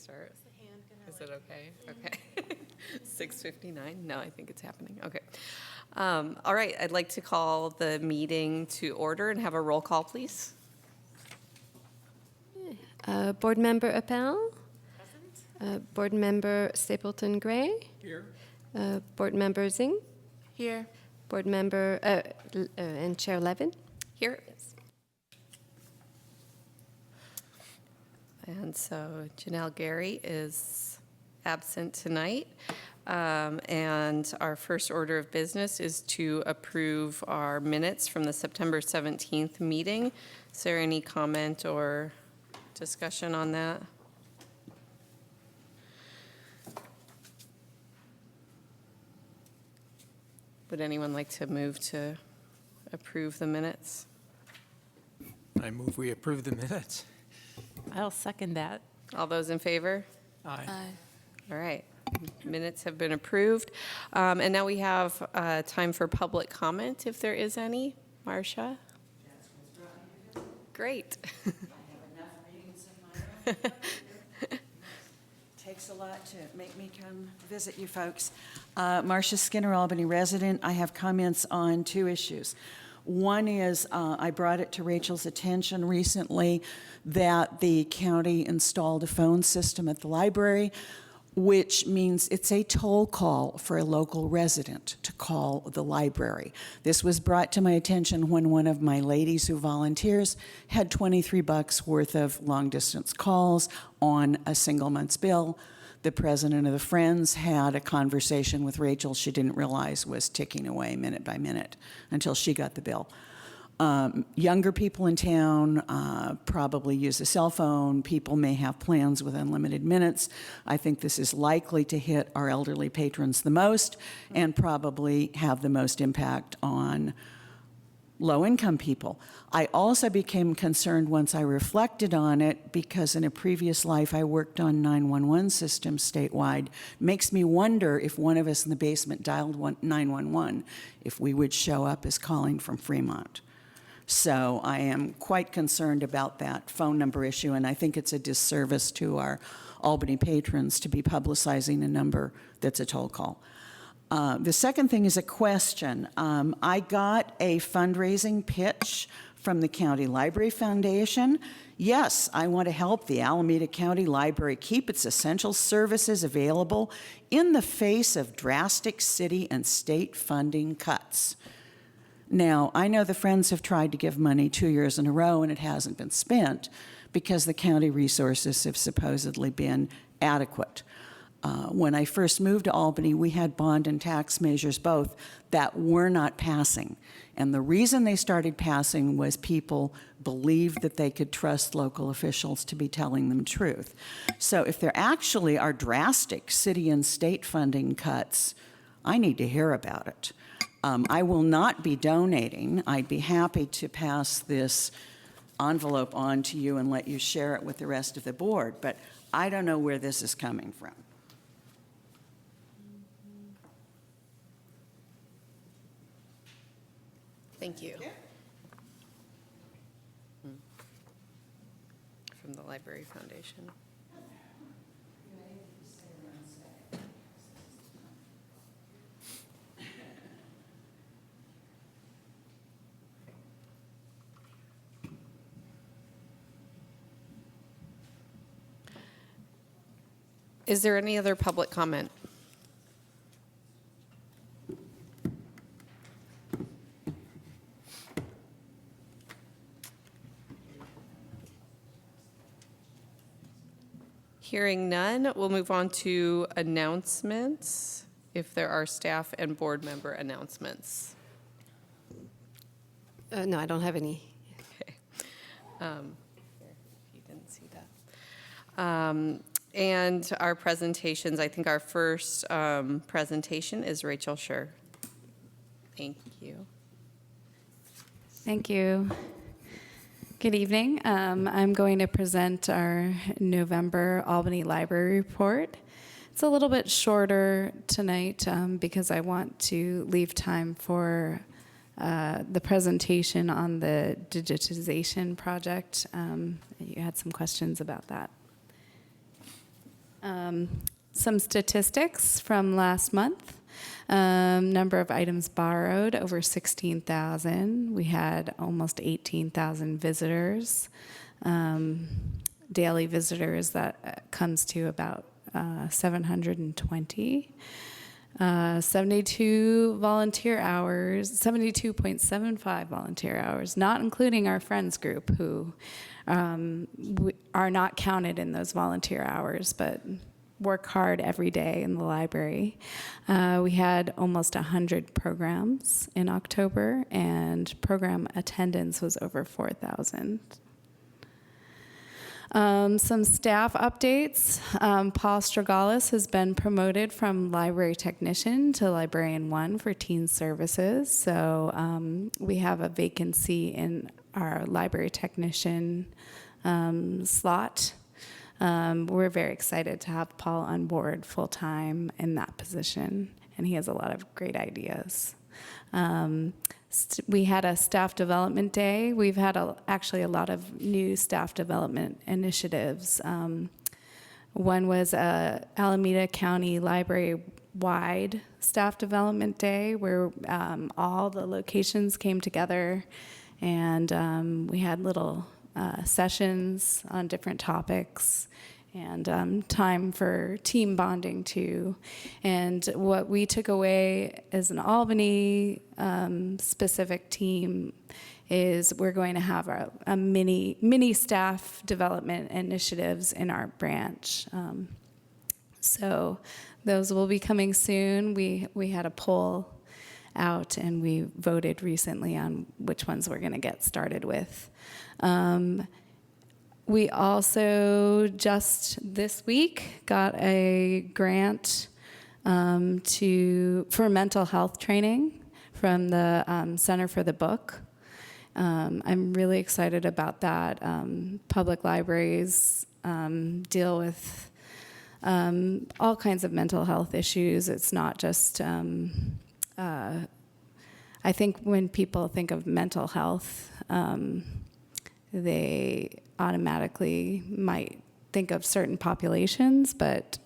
start? Is it okay? Okay. 6:59? No, I think it's happening. Okay. All right, I'd like to call the meeting to order and have a roll call, please. Board Member Appel? Board Member Stapleton Gray? Here. Board Member Zing? Here. Board Member and Chair Levin? Here. And so Janelle Gary is absent tonight. And our first order of business is to approve our minutes from the September 17th meeting. Is there any comment or discussion on that? Would anyone like to move to approve the minutes? I move we approve the minutes. I'll second that. All those in favor? Aye. All right, minutes have been approved. And now we have time for public comment, if there is any. Marcia? Great. I have enough readings of my own. Takes a lot to make me come visit you folks. Marcia Skinner, Albany resident. I have comments on two issues. One is I brought it to Rachel's attention recently that the county installed a phone system at the library, which means it's a toll call for a local resident to call the library. This was brought to my attention when one of my ladies who volunteers had $23 worth of long-distance calls on a single month's bill. The president of the Friends had a conversation with Rachel she didn't realize was ticking away minute by minute until she got the bill. Younger people in town probably use a cell phone. People may have plans with unlimited minutes. I think this is likely to hit our elderly patrons the most and probably have the most impact on low-income people. I also became concerned once I reflected on it because in a previous life I worked on 911 systems statewide. Makes me wonder if one of us in the basement dialed 911, if we would show up as calling from Fremont. So I am quite concerned about that phone number issue, and I think it's a disservice to our Albany patrons to be publicizing a number that's a toll call. The second thing is a question. I got a fundraising pitch from the County Library Foundation. Yes, I want to help the Alameda County Library keep its essential services available in the face of drastic city and state funding cuts. Now, I know the Friends have tried to give money 2 years in a row and it hasn't been spent because the county resources have supposedly been adequate. When I first moved to Albany, we had bond and tax measures both that were not passing. And the reason they started passing was people believed that they could trust local officials to be telling them the truth. So if there actually are drastic city and state funding cuts, I need to hear about it. I will not be donating. I'd be happy to pass this envelope on to you and let you share it with the rest of the board, but I don't know where this is coming from. Thank you. From the Library Foundation. Is there any other public comment? Hearing none, we'll move on to announcements, if there are staff and board member announcements. No, I don't have any. Okay. Here, you didn't see that. And our presentations, I think our first presentation is Rachel Scher. Thank you. Thank you. Good evening. I'm going to present our November Albany Library Report. It's a little bit shorter tonight because I want to leave time for the presentation on the digitization project. You had some questions about that. Some statistics from last month. Number of items borrowed, over 16,000. We had almost 18,000 visitors. Daily visitors, that comes to about 720. 72 volunteer hours, 72.75 volunteer hours, not including our friends group who are not counted in those volunteer hours, but work hard every day in the library. We had almost 100 programs in October, and program attendance was over 4,000. Some staff updates. Paul Stragalis has been promoted from library technician to librarian 1 for teen services. So we have a vacancy in our library technician slot. We're very excited to have Paul on board full-time in that position, and he has a lot of great ideas. We had a staff development day. We've had actually a lot of new staff development initiatives. One was a Alameda County Library-wide staff development day where all the locations came together, and we had little sessions on different topics, and time for team bonding too. And what we took away as an Albany specific team is we're going to have a mini staff development initiatives in our branch. So those will be coming soon. We had a poll out, and we voted recently on which ones we're going to get started with. We also just this week got a grant for mental health training from the Center for the Book. I'm really excited about that. Public libraries deal with all kinds of mental health issues. It's not just, I think when people think of mental health, they automatically might think of certain populations, but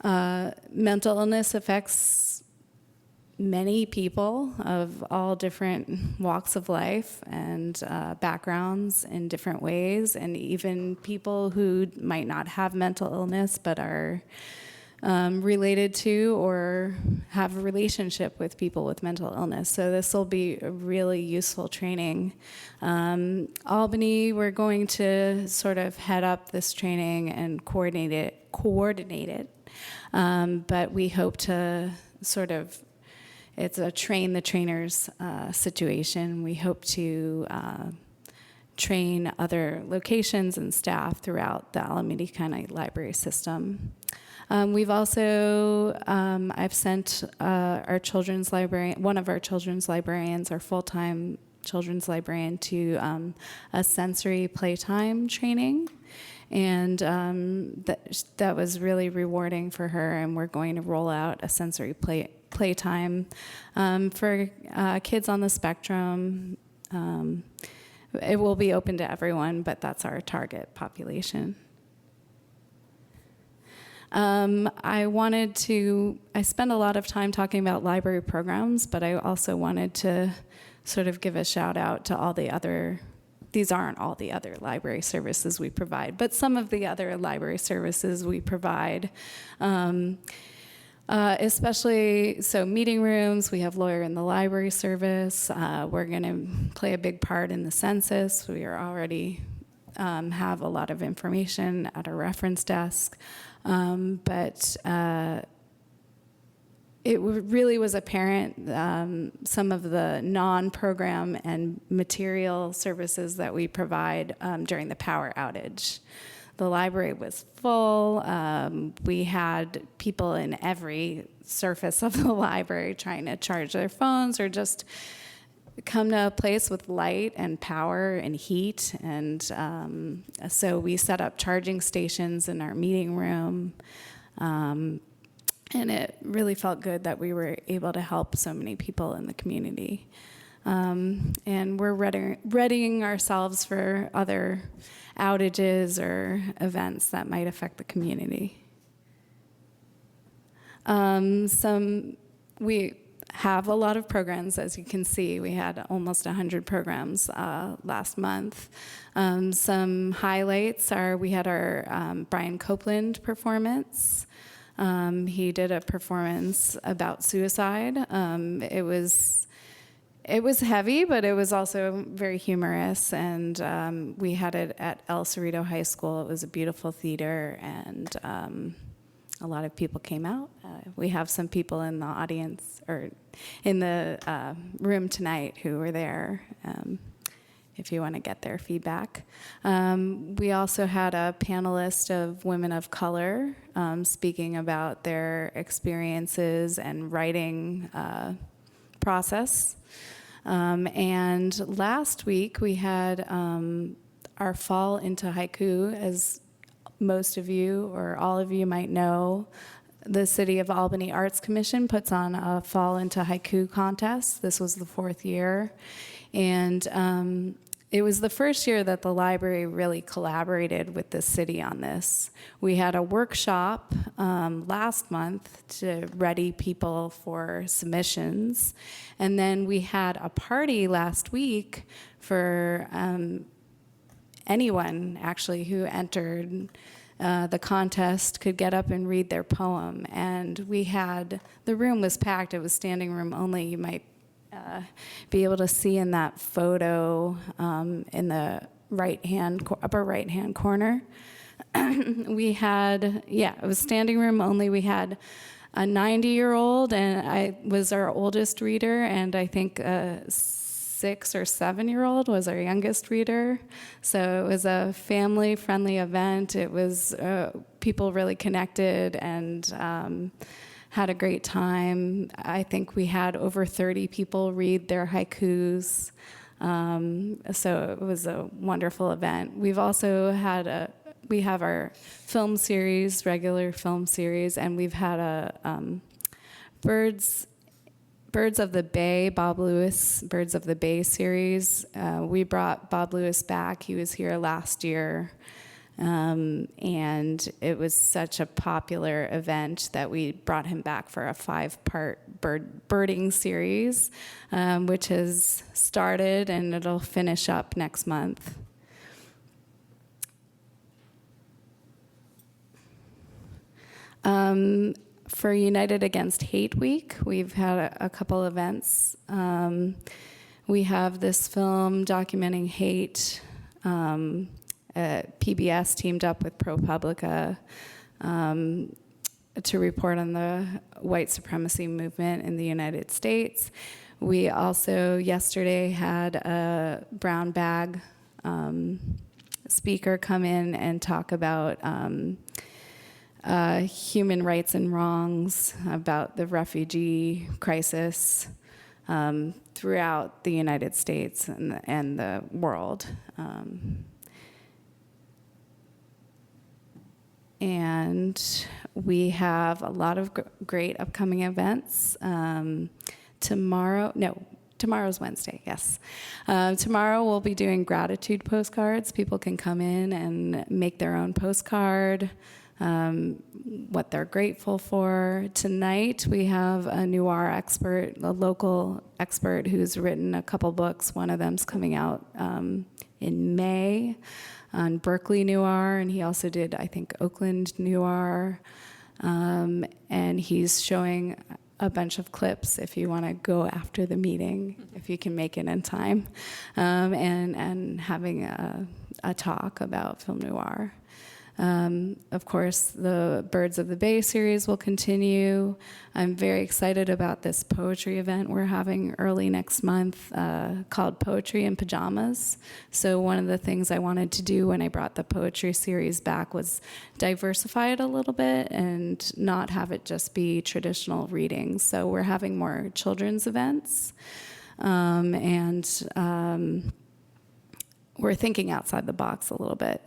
mental illness affects many people of all different walks of life and backgrounds in different ways, and even people who might not have mental illness but are related to or have a relationship with people with mental illness. So this will be a really useful training. Albany, we're going to sort of head up this training and coordinate it. But we hope to sort of, it's a train the trainers situation. We hope to train other locations and staff throughout the Alameda County Library system. We've also, I've sent our children's librarian, one of our children's librarians, our full-time children's librarian, to a sensory playtime training. And that was really rewarding for her, and we're going to roll out a sensory playtime for kids on the spectrum. It will be open to everyone, but that's our target population. I spent a lot of time talking about library programs, but I also wanted to sort of give a shout out to all the other, these aren't all the other library services we provide, but some of the other library services we provide. Especially, so meeting rooms, we have Lawyer in the Library service. We're going to play a big part in the census. We are already have a lot of information at our reference desk. But it really was apparent some of the non-program and material services that we provide during the power outage. The library was full. We had people in every surface of the library trying to charge their phones or just come to a place with light and power and heat. And so we set up charging stations in our meeting room. And it really felt good that we were able to help so many people in the community. And we're readying ourselves for other outages or events that might affect the community. We have a lot of programs, as you can see. We had almost 100 programs last month. Some highlights are we had our Brian Copeland performance. He did a performance about suicide. It was heavy, but it was also very humorous, and we had it at El Cerrito High School. It was a beautiful theater, and a lot of people came out. We have some people in the audience, or in the room tonight, who were there, if you want to get their feedback. We also had a panelist of women of color speaking about their experiences and writing process. And last week we had our Fall into Haiku. As most of you or all of you might know, the City of Albany Arts Commission puts on a Fall into Haiku contest. This was the 4th year. And it was the first year that the library really collaborated with the city on this. We had a workshop last month to ready people for submissions. And then we had a party last week for anyone, actually, who entered the contest could get up and read their poem. And the room was packed. It was standing room only. You might be able to see in that photo in the upper right-hand corner. We had, it was standing room only. We had a 90-year-old, and I was our oldest reader, and I think a 6 or 7-year-old was our youngest reader. So it was a family-friendly event. It was people really connected and had a great time. I think we had over 30 people read their haikus. So it was a wonderful event. We've also had we have our film series, regular film series, and we've had a Birds of the Bay, Bob Lewis, Birds of the Bay series. We brought Bob Lewis back. He was here last year. And it was such a popular event that we brought him back for a 5-part birding series, which has started and it'll finish up next month. For United Against Hate Week, we've had a couple events. We have this film documenting hate. PBS teamed up with ProPublica to report on the white supremacy movement in the United States. We also yesterday had a brown bag speaker come in and talk about human rights and wrongs, about the refugee crisis throughout the United States and the world. And we have a lot of great upcoming events. Tomorrow's Wednesday, yes. Tomorrow we'll be doing gratitude postcards. People can come in and make their own postcard, what they're grateful for. Tonight we have a noir expert, a local expert who's written a couple books. One of them's coming out in May on Berkeley noir, and he also did, I think, Oakland noir. And he's showing a bunch of clips if you want to go after the meeting, if you can make it in time, and having a talk about film noir. Of course, the Birds of the Bay series will continue. I'm very excited about this poetry event we're having early next month called Poetry in Pajamas. So one of the things I wanted to do when I brought the poetry series back was diversify it a little bit and not have it just be traditional readings. So we're having more children's events. We're thinking outside the box a little bit.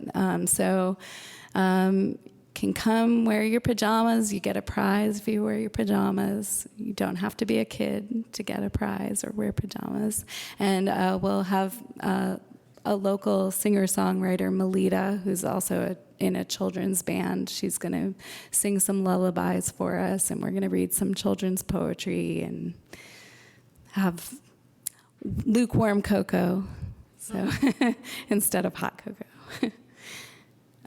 can come wear your pajamas. You get a prize if you wear your pajamas. You don't have to be a kid to get a prize or wear pajamas. And we'll have a local singer-songwriter, Melita, who's also in a children's band. She's going to sing some lullabies for us, and we're going to read some children's poetry and have lukewarm cocoa, so instead of hot cocoa.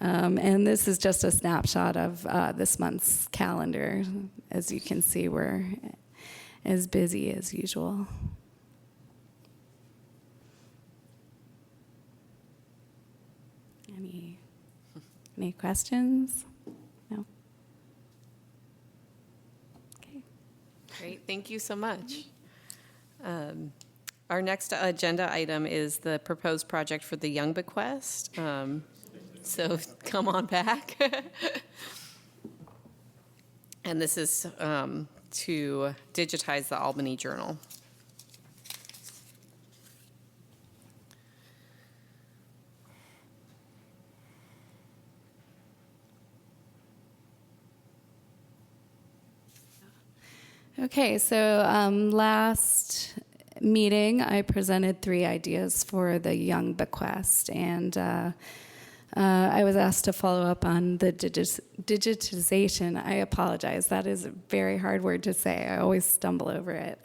And this is just a snapshot of this month's calendar. As you can see, we're as busy as usual. Any questions? No? Okay. Great, thank you so much. Our next agenda item is the proposed project for the Young Bequest. So come on back. And this is to digitize the Albany Journal. Okay, so last meeting I presented 3 ideas for the Young Bequest, and I was asked to follow up on the digitization. I apologize, that is a very hard word to say. I always stumble over it.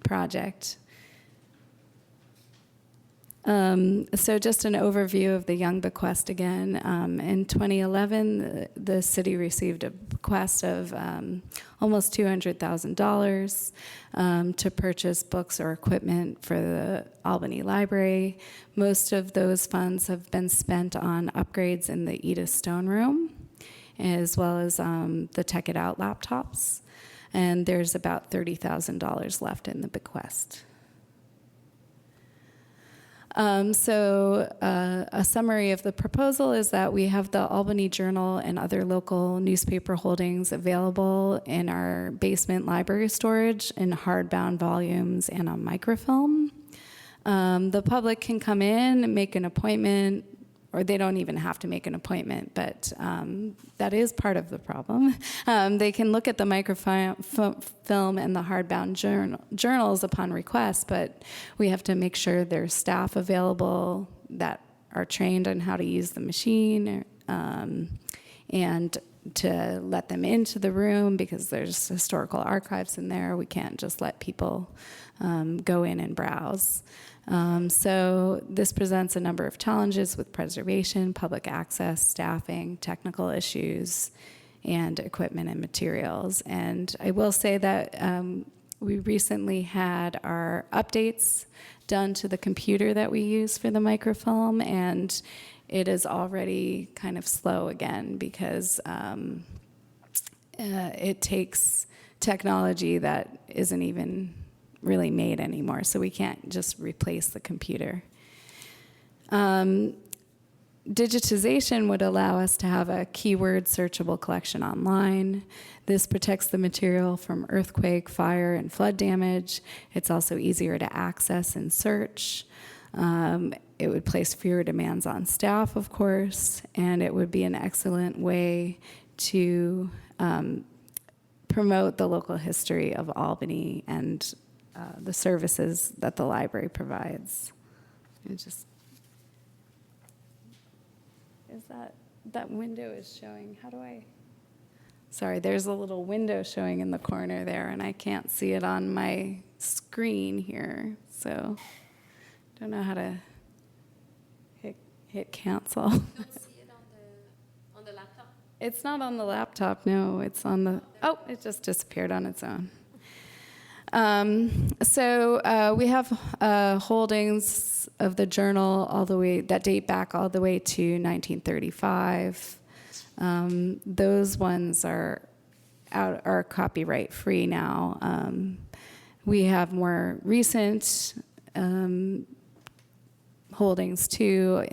Project. So just an overview of the Young Bequest again. In 2011, the city received a bequest of almost $200,000 to purchase books or equipment for the Albany Library. Most of those funds have been spent on upgrades in the Edith Stone Room, as well as the Tech It Out laptops. And there's about $30,000 left in the bequest. A summary of the proposal is that we have the Albany Journal and other local newspaper holdings available in our basement library storage in hardbound volumes and on microfilm. The public can come in and make an appointment, or they don't even have to make an appointment, but that is part of the problem. They can look at the microfilm and the hardbound journals upon request, but we have to make sure there's staff available that are trained on how to use the machine, and to let them into the room because there's historical archives in there. We can't just let people go in and browse. So this presents a number of challenges with preservation, public access, staffing, technical issues, and equipment and materials. And I will say that we recently had our updates done to the computer that we use for the microfilm, and it is already kind of slow again because it takes technology that isn't even really made anymore, so we can't just replace the computer. Digitization would allow us to have a keyword searchable collection online. This protects the material from earthquake, fire, and flood damage. It's also easier to access and search. It would place fewer demands on staff, of course, and it would be an excellent way to promote the local history of Albany and the services that the library provides. Is that window is showing, how do I? Sorry, there's a little window showing in the corner there, and I can't see it on my screen here, so don't know how to hit cancel. You don't see it on the laptop? It's not on the laptop, no, it's on the, oh, it just disappeared on its own. We have holdings of the journal all the way that date back all the way to 1935. Those ones are copyright free now. We have more recent holdings too,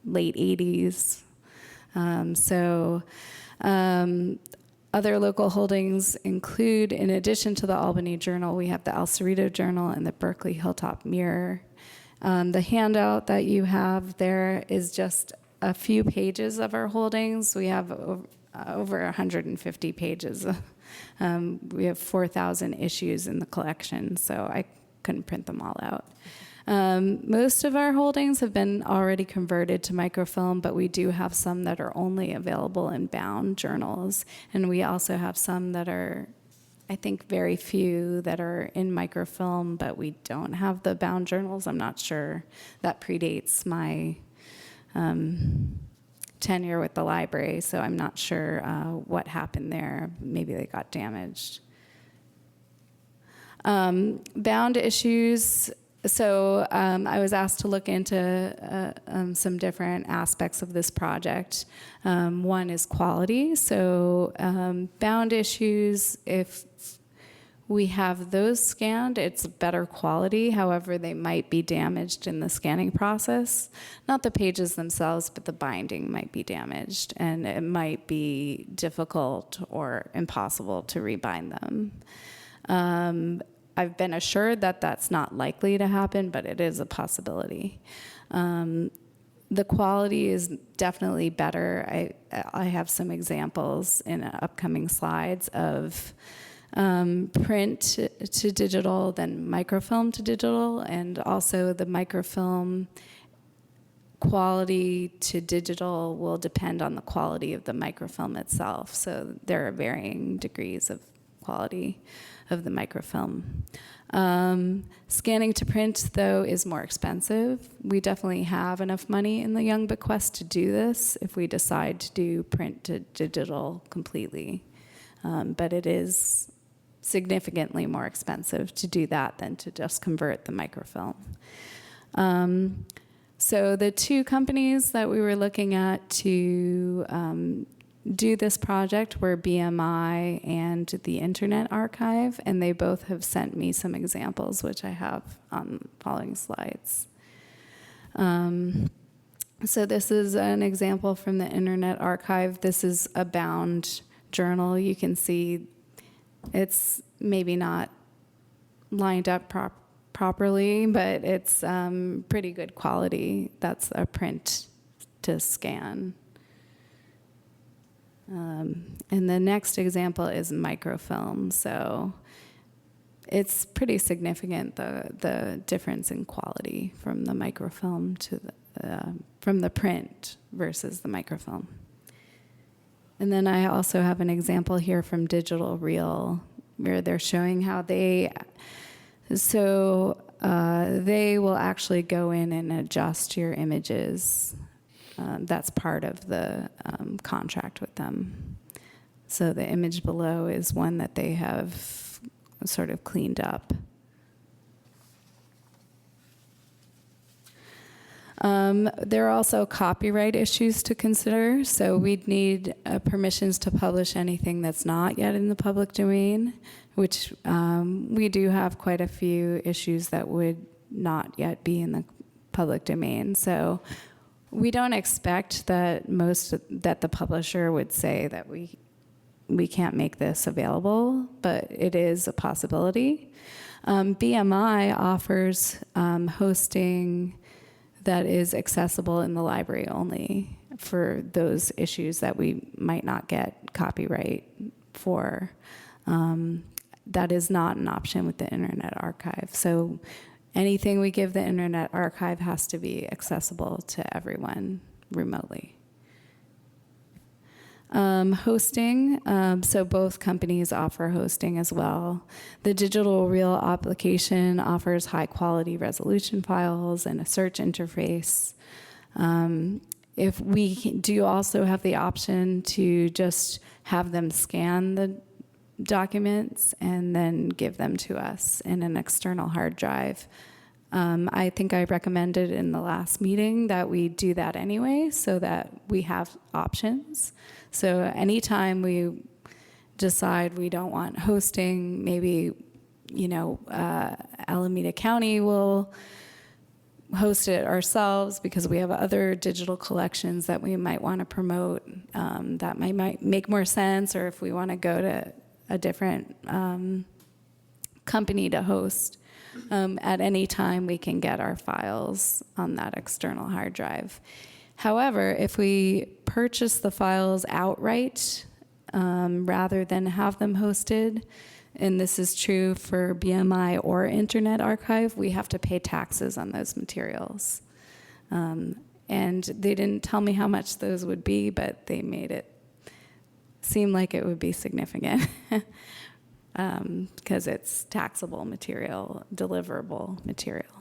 late 80s. Other local holdings include, in addition to the Albany Journal, we have the El Cerrito Journal and the Berkeley Hilltop Mirror. The handout that you have there is just a few pages of our holdings. We have over 150 pages. We have 4,000 issues in the collection, so I couldn't print them all out. Most of our holdings have been already converted to microfilm, but we do have some that are only available in bound journals. And we also have some that are, I think very few that are in microfilm, but we don't have the bound journals. I'm not sure. That predates my tenure with the library, so I'm not sure what happened there. Maybe they got damaged. Bound issues. So I was asked to look into some different aspects of this project. One is quality. So bound issues, if we have those scanned, it's better quality. However, they might be damaged in the scanning process. Not the pages themselves, but the binding might be damaged, and it might be difficult or impossible to rebind them. I've been assured that that's not likely to happen, but it is a possibility. The quality is definitely better. I have some examples in upcoming slides of print to digital, then microfilm to digital, and also the microfilm quality to digital will depend on the quality of the microfilm itself. So there are varying degrees of quality of the microfilm. Scanning to print, though, is more expensive. We definitely have enough money in the Young Bequest to do this if we decide to do print to digital completely. But it is significantly more expensive to do that than to just convert the microfilm. So the two companies that we were looking at to do this project were BMI and the Internet Archive, and they both have sent me some examples, which I have on following slides. So this is an example from the Internet Archive. This is a bound journal. You can see it's maybe not lined up properly, but it's pretty good quality. That's a print to scan. And the next example is microfilm. So it's pretty significant, the difference in quality from the microfilm to from the print versus the microfilm. And then I also have an example here from Digital Reel where they're showing how they will actually go in and adjust your images. That's part of the contract with them. So the image below is one that they have sort of cleaned up. There are also copyright issues to consider. So we'd need permissions to publish anything that's not yet in the public domain, which we do have quite a few issues that would not yet be in the public domain. So we don't expect that the publisher would say that we can't make this available, but it is a possibility. BMI offers hosting that is accessible in the library only for those issues that we might not get copyright for. That is not an option with the Internet Archive. So anything we give the Internet Archive has to be accessible to everyone remotely. Hosting, so both companies offer hosting as well. The Digital Reel application offers high quality resolution files and a search interface. If we do also have the option to just have them scan the documents and then give them to us in an external hard drive. I think I recommended in the last meeting that we do that anyway so that we have options. So anytime we decide we don't want hosting, maybe, Alameda County will host it ourselves because we have other digital collections that we might want to promote that might make more sense, or if we want to go to a different company to host. At any time, we can get our files on that external hard drive. However, if we purchase the files outright rather than have them hosted, and this is true for BMI or Internet Archive, we have to pay taxes on those materials. And they didn't tell me how much those would be, but they made it seem like it would be significant because it's taxable material, deliverable material.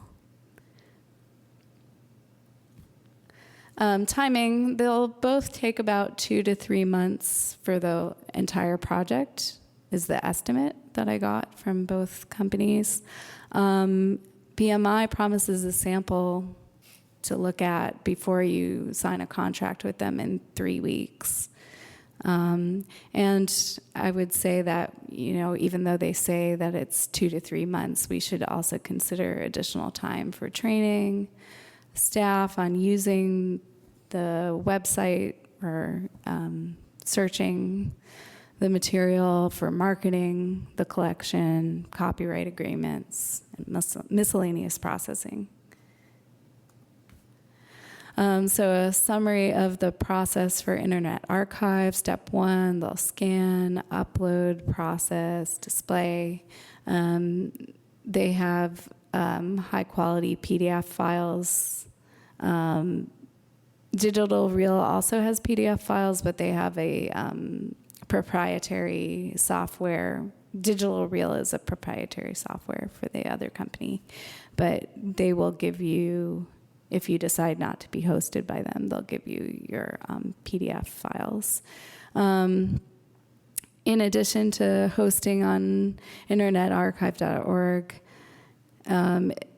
Timing, they'll both take about 2 to 3 months for the entire project, is the estimate that I got from both companies. BMI promises a sample to look at before you sign a contract with them in 3 weeks. And I would say that, even though they say that it's 2 to 3 months, we should also consider additional time for training staff on using the website or searching the material for marketing, the collection, copyright agreements, and miscellaneous processing. So a summary of the process for Internet Archive. Step 1, they'll scan, upload, process, display. They have high-quality PDF files. Digital Reel also has PDF files, but they have a proprietary software. Digital Reel is a proprietary software for the other company, but they will give you, if you decide not to be hosted by them, they'll give you your PDF files. In addition to hosting on internetarchive.org,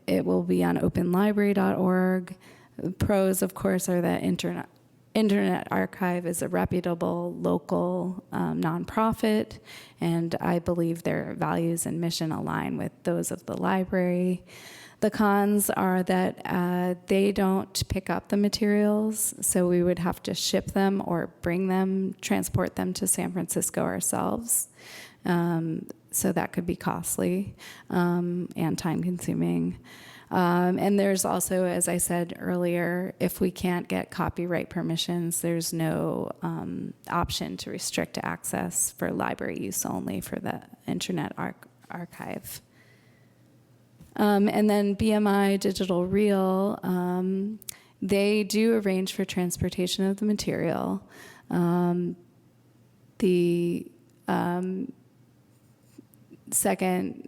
it will be on openlibrary.org. The pros, of course, are that Internet Archive is a reputable local nonprofit, and I believe their values and mission align with those of the library. The cons are that they don't pick up the materials, so we would have to ship them or bring them, transport them to San Francisco ourselves. So that could be costly and time-consuming. And there's also, as I said earlier, if we can't get copyright permissions, there's no option to restrict access for library use only for the Internet Archive. And then BMI Digital Reel, they do arrange for transportation of the material. The second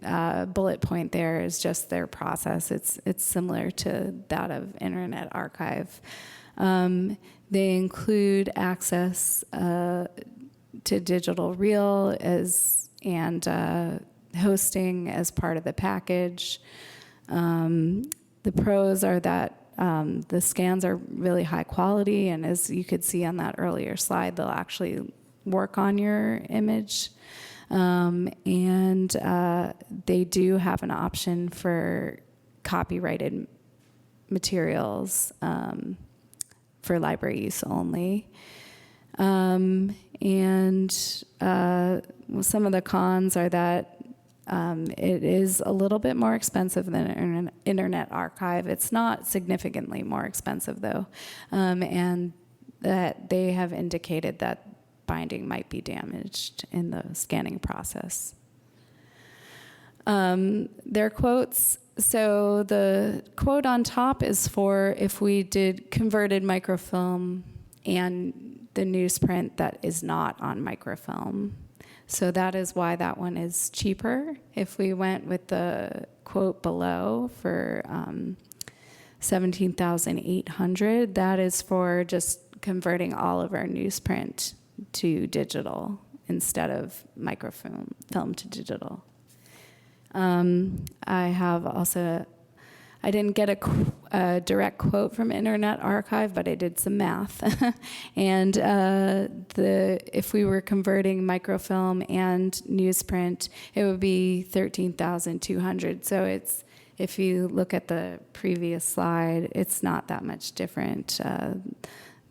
bullet point there is just their process. It's similar to that of Internet Archive. They include access to Digital Reel and hosting as part of the package. The pros are that the scans are really high quality, and as you could see on that earlier slide, they'll actually work on your image. And they do have an option for copyrighted materials for library use only. And some of the cons are that it is a little bit more expensive than Internet Archive. It's not significantly more expensive, though, and that they have indicated that binding might be damaged in the scanning process. Their quotes, so the quote on top is for if we did converted microfilm and the newsprint that is not on microfilm. So that is why that one is cheaper. If we went with the quote below for $17,800, that is for just converting all of our newsprint to digital instead of microfilm to digital. I didn't get a direct quote from Internet Archive, but I did some math. And if we were converting microfilm and newsprint, it would be $13,200. So if you look at the previous slide, it's not that much different.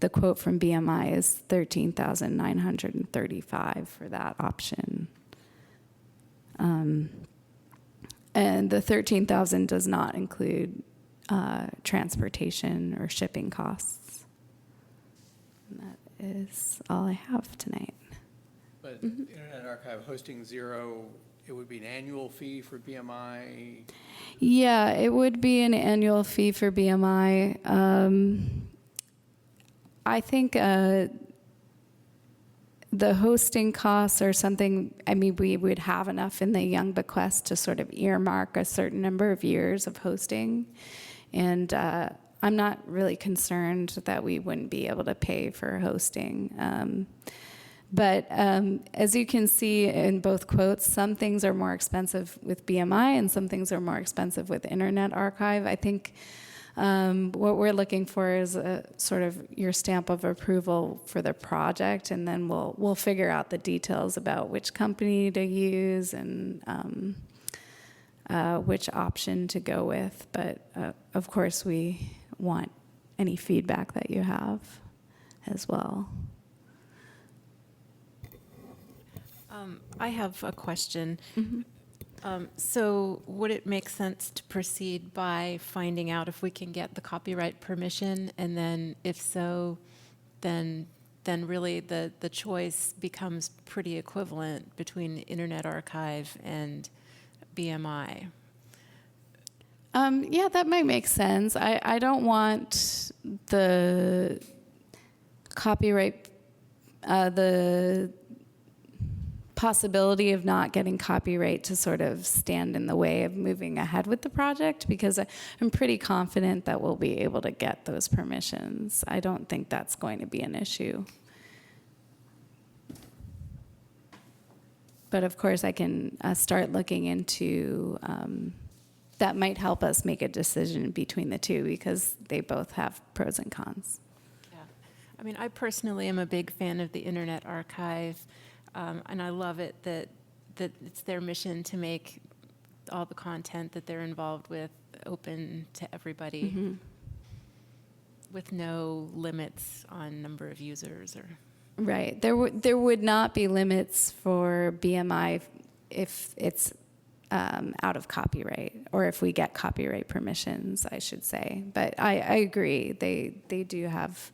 The quote from BMI is $13,935 for that option. And the $13,000 does not include transportation or shipping costs. And that is all I have tonight. But Internet Archive hosting zero, it would be an annual fee for BMI? Yeah, it would be an annual fee for BMI. I think the hosting costs are something, I mean, we would have enough in the Young Bequest to sort of earmark a certain number of years of hosting. And I'm not really concerned that we wouldn't be able to pay for hosting. But as you can see in both quotes, some things are more expensive with BMI and some things are more expensive with Internet Archive. I think what we're looking for is a sort of your stamp of approval for the project, and then we'll figure out the details about which company to use and which option to go with. But of course, we want any feedback that you have as well. I have a question. Mm-hmm. So would it make sense to proceed by finding out if we can get the copyright permission? And then if so, then really the choice becomes pretty equivalent between Internet Archive and BMI. Yeah, that might make sense. I don't want the copyright, the possibility of not getting copyright to sort of stand in the way of moving ahead with the project, because I'm pretty confident that we'll be able to get those permissions. I don't think that's going to be an issue. But of course, I can start looking into, that might help us make a decision between the two, because they both have pros and cons. Yeah. I mean, I personally am a big fan of the Internet Archive. And I love it that it's their mission to make all the content that they're involved with open to everybody, with no limits on number of users. Or Right. There would not be limits for BMI if it's out of copyright, or if we get copyright permissions, I should say. But I agree. They do have,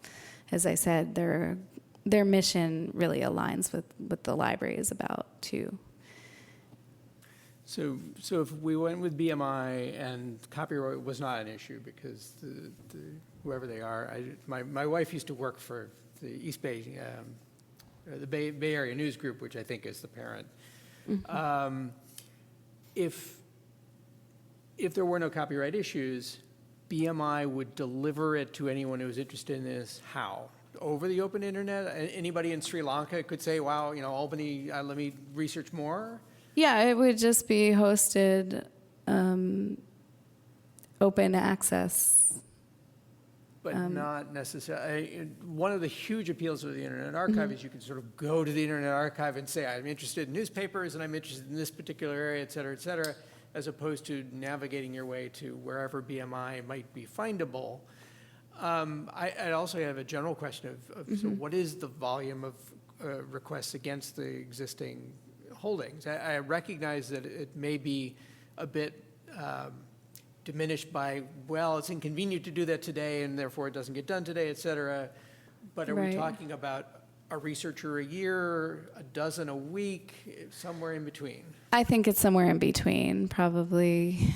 as I said, their mission really aligns with what the library is about, too. So if we went with BMI and copyright was not an issue because whoever they are, my wife used to work for the East Bay, the Bay Area News Group, which I think is the parent. Mm-hmm. If there were no copyright issues, BMI would deliver it to anyone who was interested in this. How? Over the open internet? Anybody in Sri Lanka could say, wow, Albany, let me research more? Yeah, it would just be hosted open access. But not necessarily. One of the huge appeals of the Internet Archive is you can sort of go to the Internet Archive and say, I'm interested in newspapers and I'm interested in this particular area, et cetera, as opposed to navigating your way to wherever BMI might be findable. I also have a general question of so what is the volume of requests against the existing holdings? I recognize that it may be a bit diminished by, well, it's inconvenient to do that today and therefore it doesn't get done today, et cetera. But are we talking about a researcher a year, a dozen a week, somewhere in between? I think it's somewhere in between, probably.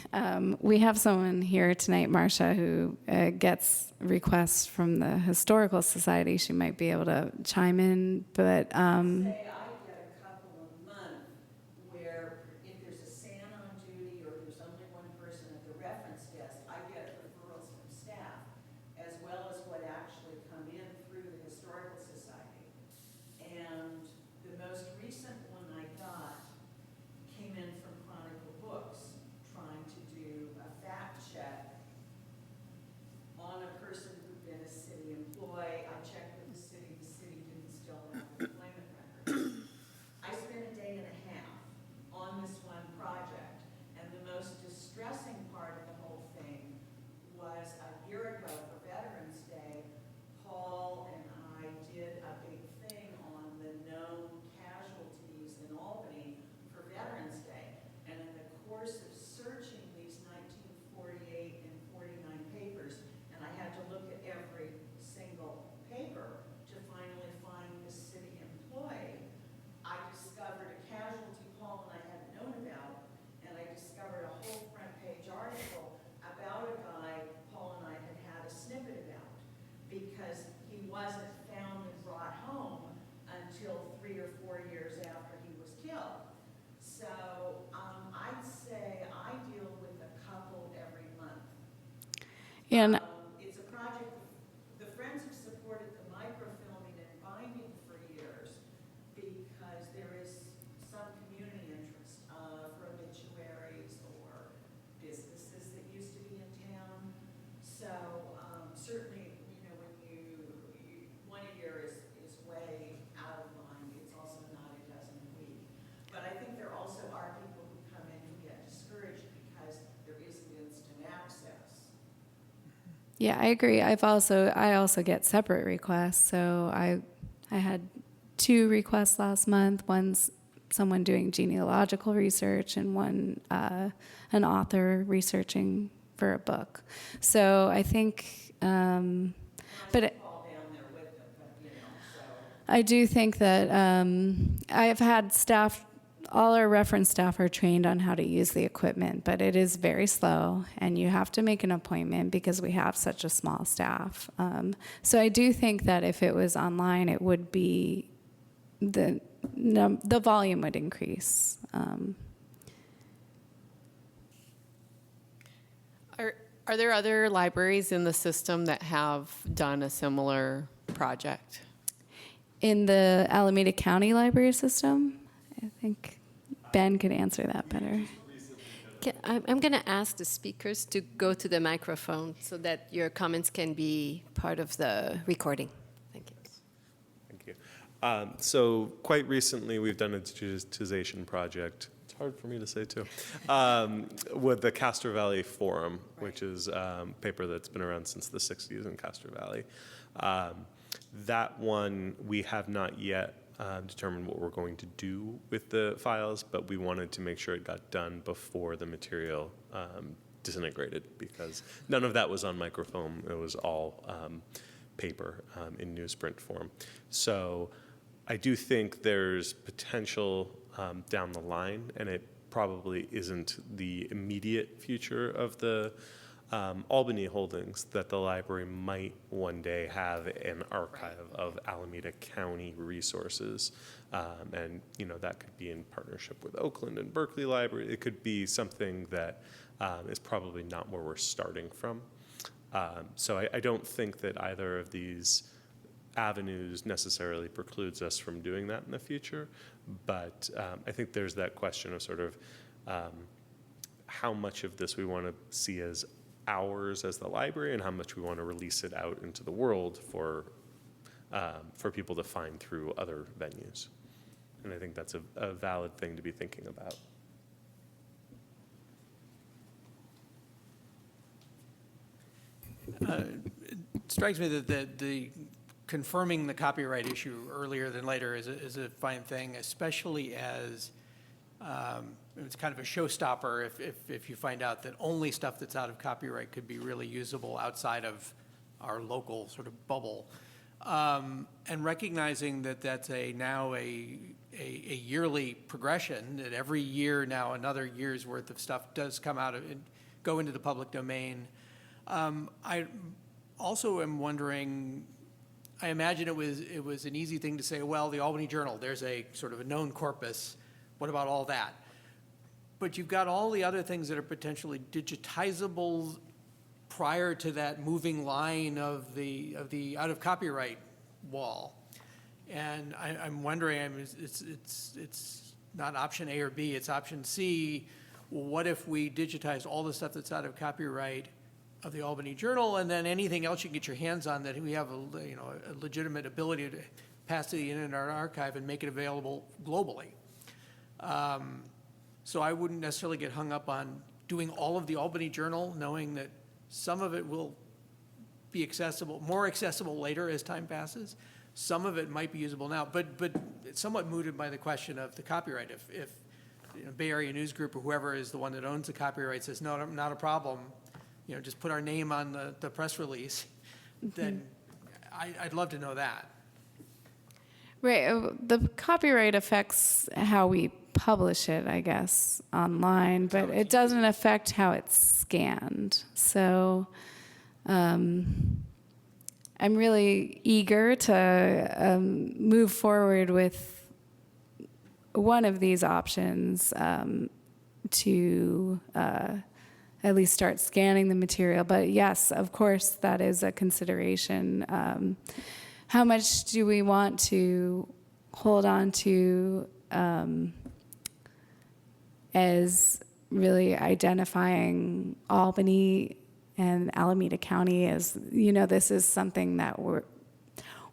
We have someone here tonight, Marcia, who gets requests from the Historical Society. She might be able to chime in, but... Say I get a couple a month where if there's a SAN on duty or there's only one person at the reference desk, I get referrals from staff as well as what actually come in through the Historical Society. And the most recent one I got came in from Chronicle Books trying to do a fact check on a person who'd been a city employee. I checked with the city didn't still have an employment record. wasn't found and brought home until 3 or 4 years after he was killed. So I'd say I deal with a couple every month. And It's a project, the Friends have supported the microfilming and binding for years because there is some community interest for obituaries or businesses that used to be in town. So certainly, you know, when one a year is way out of line, it's also not a dozen a week. But I think there also are people who come in who get discouraged because there isn't instant access. yeah, I agree. I also get separate requests. So I had 2 requests last month. One's someone doing genealogical research, and one an author researching for a book. So I think, but Fall down there with them, but you know, so. I do think that I have had staff, all our reference staff are trained on how to use the equipment, but it is very slow, and you have to make an appointment because we have such a small staff. So I do think that if it was online, it would be, the volume would increase. Are there other libraries in the system that have done a similar project? In the Alameda County Library System, I think Ben could answer that better. I'm going to ask the speakers to go to the microphone so that your comments can be part of the recording. Thank you. Thank you. So quite recently, we've done a digitization project. It's hard for me to say, too, with the Castro Valley Forum, which is a paper that's been around since the 60s in Castro Valley. That one, we have not yet determined what we're going to do with the files, but we wanted to make sure it got done before the material disintegrated, because none of that was on microfilm. It was all paper in newsprint form. So I do think there's potential down the line, and it probably isn't the immediate future of the Albany holdings, that the library might one day have an archive of Alameda County resources. And, you know, that could be in partnership with Oakland and Berkeley Library. It could be something that is probably not where we're starting from. So I don't think that either of these avenues necessarily precludes us from doing that in the future. But I think there's that question of sort of how much of this we want to see as ours as the library, and how much we want to release it out into the world for people to find through other venues. And I think that's a valid thing to be thinking about. It strikes me that the confirming the copyright issue earlier than later is a fine thing, especially as it's kind of a showstopper if you find out that only stuff that's out of copyright could be really usable outside of our local sort of bubble. And recognizing that that's now a yearly progression, that every year now another year's worth of stuff does come out and go into the public domain. I also am wondering, I imagine it was an easy thing to say, well, the Albany Journal, there's a sort of a known corpus. What about all that? But you've got all the other things that are potentially digitizable prior to that moving line of the out of copyright wall. And I'm wondering, it's not option A or B, it's option C. Well, what if we digitize all the stuff that's out of copyright of the Albany Journal, and then anything else you can get your hands on that we have a legitimate ability to pass to the Internet Archive and make it available globally. So I wouldn't necessarily get hung up on doing all of the Albany Journal, knowing that some of it will be accessible, more accessible later as time passes. Some of it might be usable now, but it's somewhat mooted by the question of the copyright. If Bay Area News Group or whoever is the one that owns the copyright says, no, not a problem, just put our name on the press release, then I'd love to know that. Right. The copyright affects how we publish it, I guess, online, but it doesn't affect how it's scanned. So I'm really eager to move forward with one of these options to at least start scanning the material. But yes, of course, that is a consideration. How much do we want to hold on to as really identifying Albany and Alameda County as, this is something that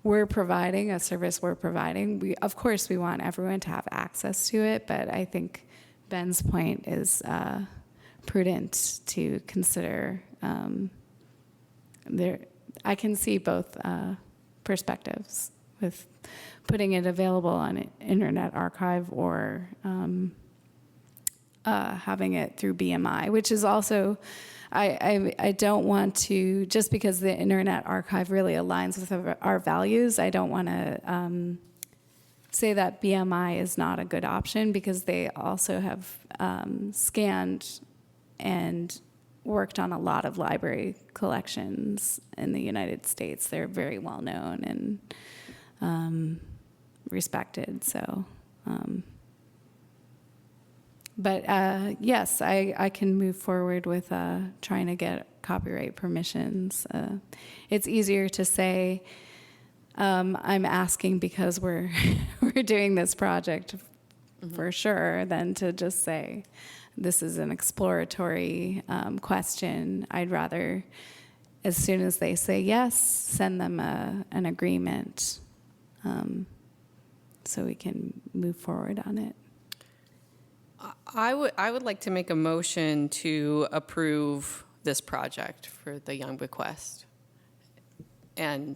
we're providing, a service we're providing. Of course, we want everyone to have access to it, but I think Ben's point is prudent to consider. I can see both perspectives with putting it available on Internet Archive or having it through BMI, which is also, I don't want to, just because the Internet Archive really aligns with our values, I don't want to say that BMI is not a good option, because they also have scanned and worked on a lot of library collections in the United States. They're very well known and respected. So, but yes, I can move forward with trying to get copyright permissions. It's easier to say I'm asking because we're we're doing this project for sure, than to just say this is an exploratory question. I'd rather, as soon as they say yes, send them an agreement so we can move forward on it. I would like to make a motion to approve this project for the Young Bequest, and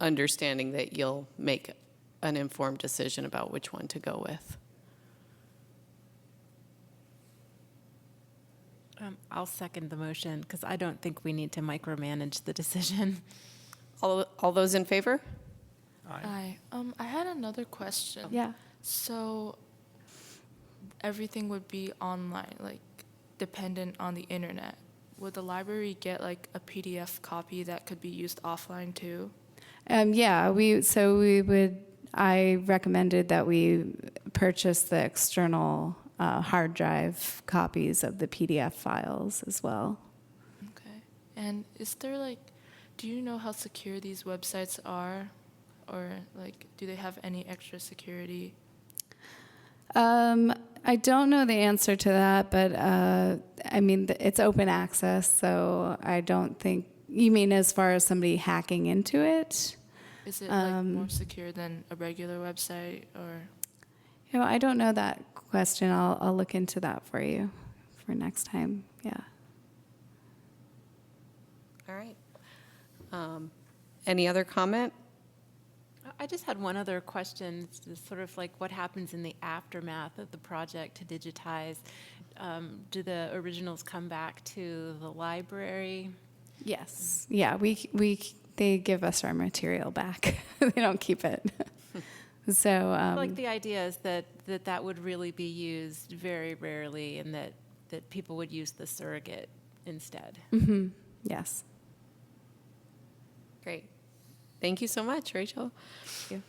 understanding that you'll make an informed decision about which one to go with. I'll second the motion, because I don't think we need to micromanage the decision. All those in favor? Hi. I had another question. Yeah. So everything would be online, like dependent on the internet. Would the library get like a PDF copy that could be used offline too? Yeah, I recommended that we purchase the external hard drive copies of the PDF files as well. Okay. And is there like, do you know how secure these websites are? Or like, do they have any extra security? I don't know the answer to that, but I mean, it's open access, so I don't think, you mean as far as somebody hacking into it? Is it like more secure than a regular website, or? I don't know that question. I'll look into that for you for next time. Yeah. All right. Any other comment? I just had one other question, it's sort of like what happens in the aftermath of the project to digitize. Do the originals come back to the library? Yes. Yeah, they give us our material back. They don't keep it. So Like the idea is that would really be used very rarely, and that people would use the surrogate instead. mhm, yes. Great. Thank you so much, Rachel. Thank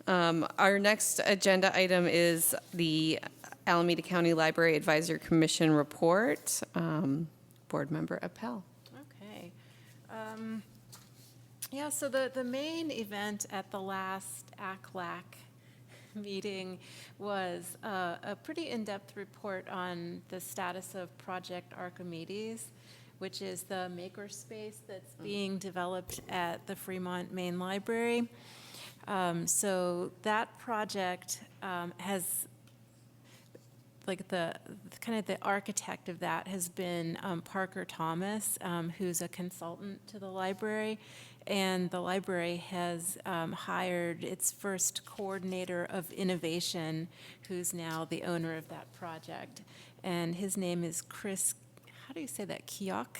Our next agenda item is the Alameda County Library Advisor Commission report. Board Member Appel. Okay. Yeah, so the main event at the last ACLAC meeting was a pretty in-depth report on the status of Project Archimedes, which is the makerspace that's being developed at the Fremont Main Library. So that project has, like the architect of that has been Parker Thomas, who's a consultant to the library. And the library has hired its first coordinator of innovation, who's now the owner of that project. And his name is Chris, how do you say that, Kyauk?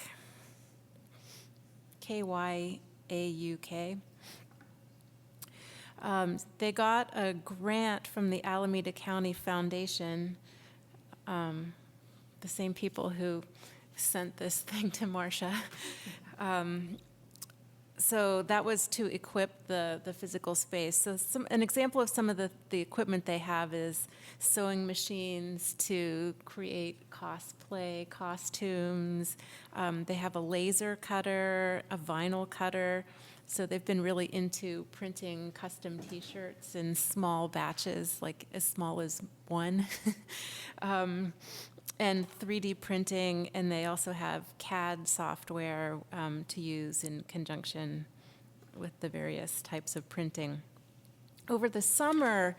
K-Y-A-U-K. They got a grant from the Alameda County Foundation, the same people who sent this thing to Marcia. So that was to equip the physical space. So an example of some of the equipment they have is sewing machines to create cosplay costumes. They have a laser cutter, a vinyl cutter. So they've been really into printing custom T-shirts in small batches, like as small as one. And 3D printing, and they also have CAD software to use in conjunction with the various types of printing. Over the summer,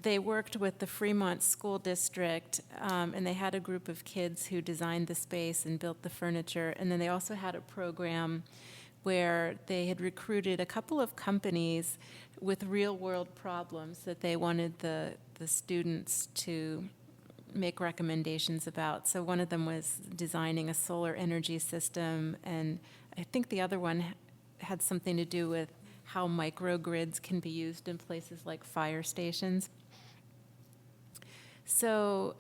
they worked with the Fremont School District, and they had a group of kids who designed the space and built the furniture. And then they also had a program where they had recruited a couple of companies with real-world problems that they wanted the students to make recommendations about. So one of them was designing a solar energy system, and I think the other one had something to do with how microgrids can be used in places like fire stations. So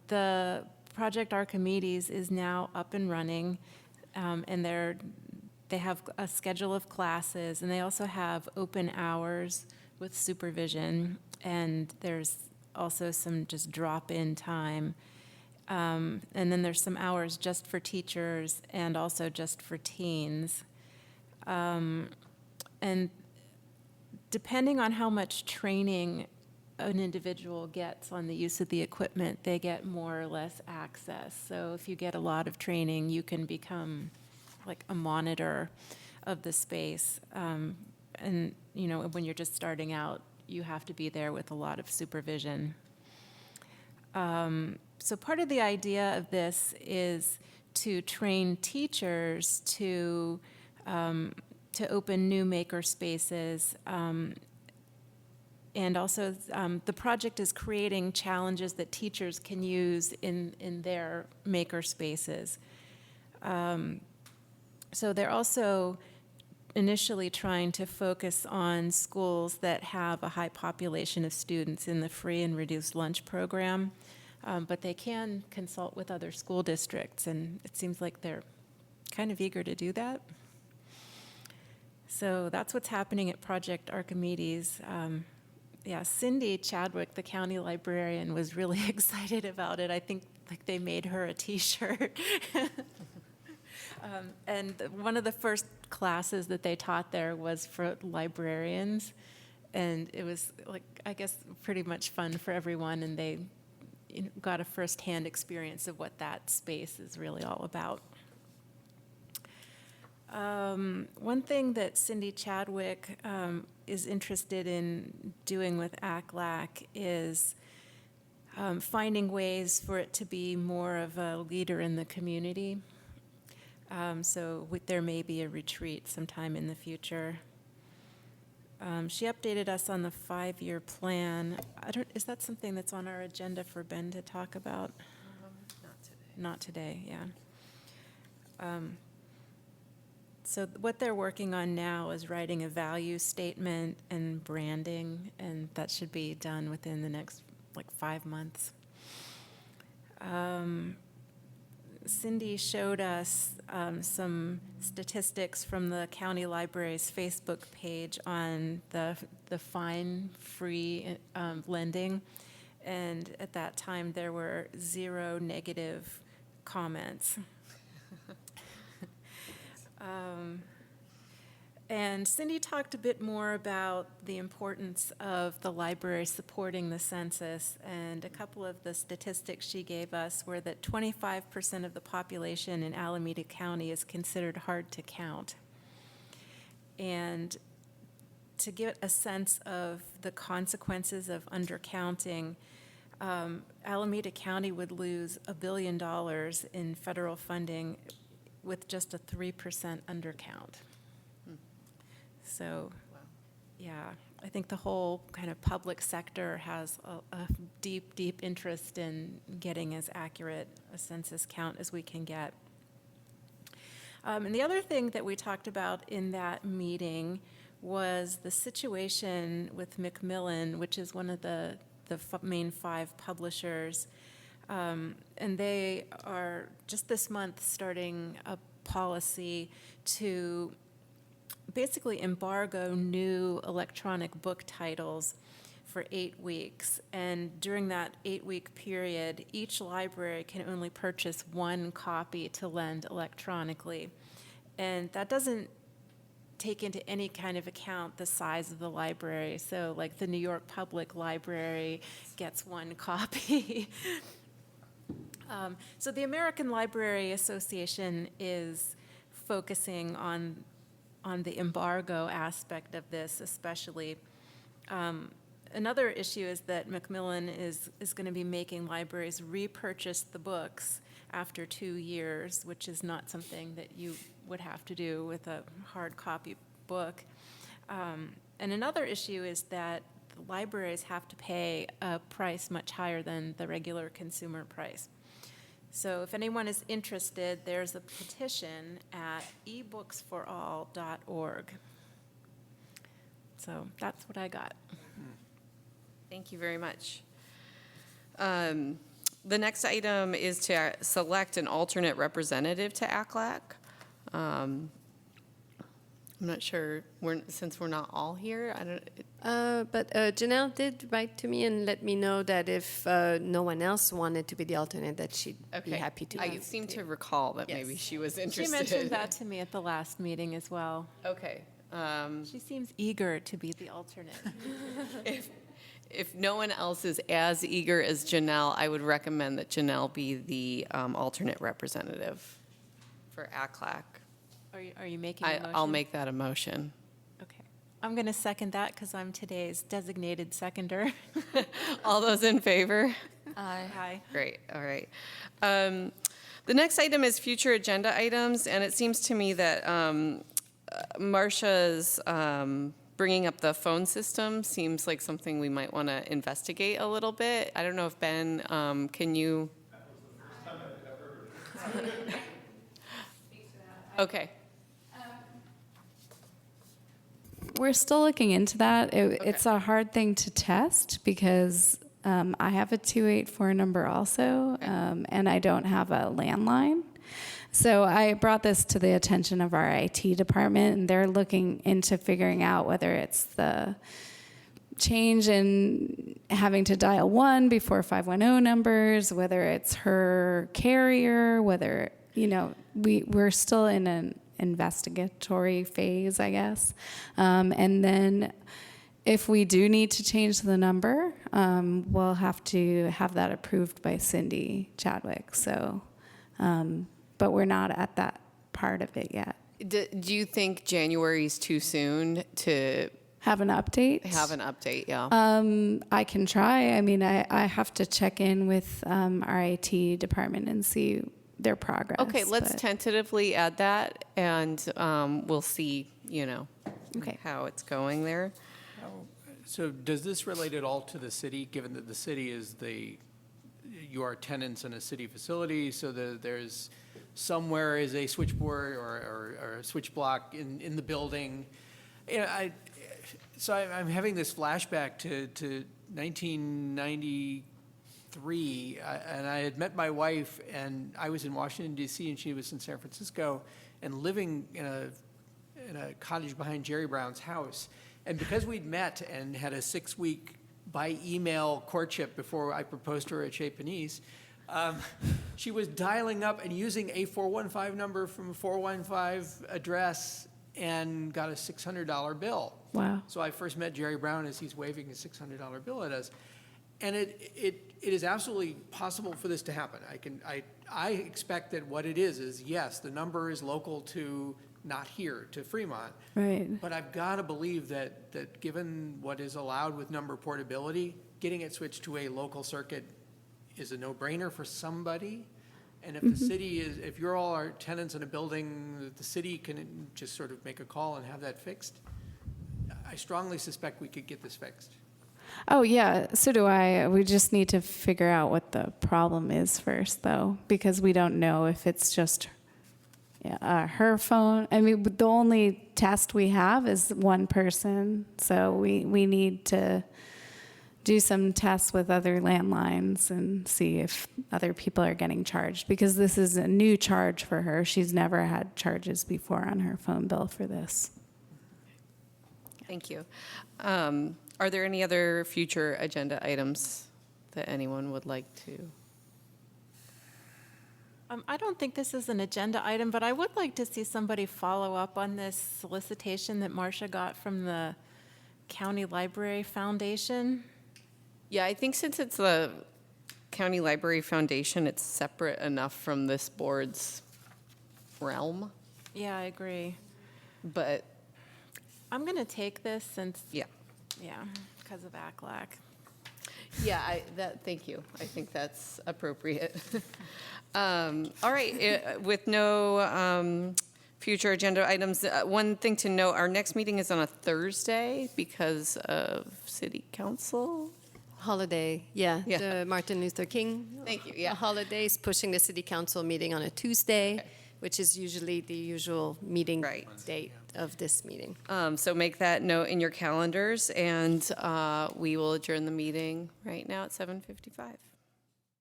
the Project Archimedes is now up and running, and they have a schedule of classes, and they also have open hours with supervision, and there's also some just drop-in time. And then there's some hours just for teachers and also just for teens. And depending on how much training an individual gets on the use of the equipment, they get more or less access. So if you get a lot of training, you can become like a monitor of the space. And, you know, when you're just starting out, you have to be there with a lot of supervision. So part of the idea of this is to train teachers to open new maker spaces. And also the project is creating challenges that teachers can use in their maker spaces. So they're also initially trying to focus on schools that have a high population of students in the free and reduced lunch program, but they can consult with other school districts, and it seems like they're kind of eager to do that. So that's what's happening at Project Archimedes. Yeah, Cindy Chadwick, the county librarian, was really excited about it. I think like they made her a T-shirt. And one of the first classes that they taught there was for librarians, and it was like, I guess, pretty much fun for everyone, and they got a first-hand experience of what that space is really all about. One thing that Cindy Chadwick is interested in doing with ACLAC is finding ways for it to be more of a leader in the community. So there may be a retreat sometime in the future. She updated us on the 5-year plan. Is that something that's on our agenda for Ben to talk about? Not today. Not today, yeah. So what they're working on now is writing a value statement and branding, and that should be done within the next, 5 months. Cindy showed us some statistics from the county library's Facebook page on the fine free lending, and at that time there were 0 negative comments. And Cindy talked a bit more about the importance of the library supporting the census, and a couple of the statistics she gave us were that 25% of the population in Alameda County is considered hard to count. And to get a sense of the consequences of undercounting, Alameda County would lose $1 billion in federal funding with just a 3% undercount. So, yeah, I think the whole kind of public sector has a deep, deep interest in getting as accurate a census count as we can get. And the other thing that we talked about in that meeting was the situation with Macmillan, which is one of the main 5 publishers. And they are just this month starting a policy to basically embargo new electronic book titles for 8 weeks. And during that 8-week period, each library can only purchase one copy to lend electronically. And that doesn't take into any kind of account the size of the library. So like the New York Public Library gets one copy. So the American Library Association is focusing on the embargo aspect of this especially. Another issue is that Macmillan is going to be making libraries repurchase the books after 2 years, which is not something that you would have to do with a hard copy book. And another issue is that the libraries have to pay a price much higher than the regular consumer price. So if anyone is interested, there's a petition at ebooksforall.org. So that's what I got. Thank you very much. The next item is to select an alternate representative to ACLAC. I'm not sure, since we're not all here, I don't. But Janelle did write to me and let me know that if no one else wanted to be the alternate, that she'd be happy to. I seem to recall that maybe she was interested. She mentioned that to me at the last meeting as well. Okay. She seems eager to be the alternate. If no one else is as eager as Janelle, I would recommend that Janelle be the alternate representative for ACLAC. Are you making a motion? I'll make that a motion. Okay. I'm going to second that because I'm today's designated seconder. All those in favor? Aye. Great, all right. The next item is future agenda items, and it seems to me that Marcia's bringing up the phone system seems like something we might want to investigate a little bit. I don't know if Ben, can you? That was the first time I've ever heard it. Okay. We're still looking into that. It's a hard thing to test because I have a 284 number also, and I don't have a landline. So I brought this to the attention of our IT department, and they're looking into figuring out whether it's the change in having to dial 1 before 510 numbers, whether it's her carrier, whether, we're still in an investigatory phase, I guess. And then if we do need to change the number, we'll have to have that approved by Cindy Chadwick. So, but we're not at that part of it yet. Do you think January is too soon to have an update? Have an update, yeah. I can try. I mean, I have to check in with our IT department and see their progress. Okay, let's tentatively add that, and we'll see, Okay. how it's going there. So does this relate at all to the city, given that the city is you are tenants in a city facility, so there's somewhere is a switchboard or a switch block in the building? So I'm having this flashback to 1993, and I had met my wife, and I was in Washington, D.C., and she was in San Francisco, and living in a cottage behind Jerry Brown's house. And because we'd met and had a 6-week by email courtship before I proposed to her at Chez Panisse, she was dialing up and using a 415 number from a 415 address and got a $600 bill. Wow. So I first met Jerry Brown as he's waving a $600 bill at us. And it is absolutely possible for this to happen. I expect that what it is yes, the number is local to not here, to Fremont. Right. But I've got to believe that given what is allowed with number portability, getting it switched to a local circuit is a no-brainer for somebody. And if the city if you're all our tenants in a building, the city can just sort of make a call and have that fixed. I strongly suspect we could get this fixed. Oh, yeah, so do I. We just need to figure out what the problem is first, though, because we don't know if it's just her phone. I mean, the only test we have is one person, so we need to do some tests with other landlines and see if other people are getting charged, because this is a new charge for her. She's never had charges before on her phone bill for this. Thank you. Are there any other future agenda items that anyone would like to? I don't think this is an agenda item, but I would like to see somebody follow up on this solicitation that Marcia got from the County Library Foundation. Yeah, I think since it's the County Library Foundation, it's separate enough from this board's realm, Yeah, I agree. but I'm going to take this since, yeah. yeah, because of ACLAC. Yeah, thank you. I think that's appropriate. All right, with no future agenda items, one thing to note, our next meeting is on a Thursday because of city council. Holiday, yeah, Yeah. the Martin Luther King. Thank you, yeah. Holidays, pushing the city council meeting on a Tuesday, which is usually the usual meeting Right. date of this meeting. So make that note in your calendars, and we will adjourn the meeting right now at 7:55.